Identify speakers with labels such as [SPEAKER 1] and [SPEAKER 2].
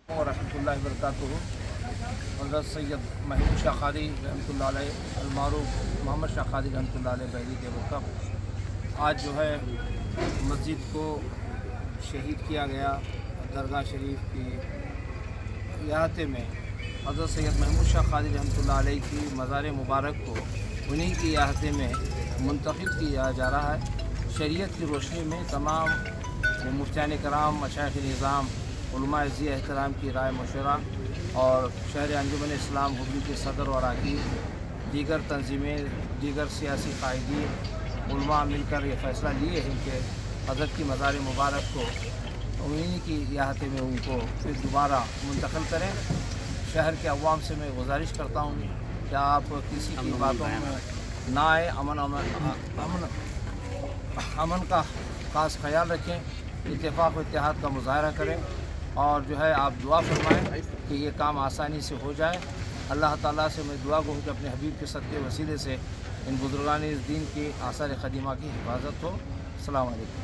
[SPEAKER 1] ورحمۃ وبرکاتہ۔ حضرت سید محمود شاہ قادری رحمۃ اللہ علیہ المعروف محمد شاہ قادری رحمۃ اللہ علیہ بحری کے وقف آج جو ہے مسجد کو شہید کیا گیا۔ درگاہ شریف کی احاطے میں حضرت سید محمود شاہ قادری رحمۃ اللہ علیہ کی مزار مبارک کو انہی کی احاطے میں منتخب کیا جا رہا ہے۔ شریعت کی روشنی میں تمام مفتیان کرام، مشائخ نظام، علماء ذی احترام کی رائے مشورہ اور شہر انجمن اسلام حبلی کے صدر و اراکین، دیگر تنظیمیں، دیگر سیاسی قائدین، علماء مل کر یہ فیصلہ لیے ہیں کہ حضرت کی مزار مبارک کو انہی کی احاطے میں ان کو پھر دوبارہ منتقل کریں۔ شہر کے عوام سے میں گزارش کرتا ہوں کہ آپ کسی کی باتوں میں نہ آئے، امن کا خاص خیال رکھیں، اتفاق و اتحاد کا مظاہرہ کریں اور جو ہے آپ دعا فرمائیں کہ یہ کام آسانی سے ہو جائے۔ اللہ تعالیٰ سے میں دعا گو کہ اپنے حبیب کے صدقے وسیلے سے ان بزرگان اس دین کی آثار قدیمہ کی حفاظت ہو۔ السلام علیکم۔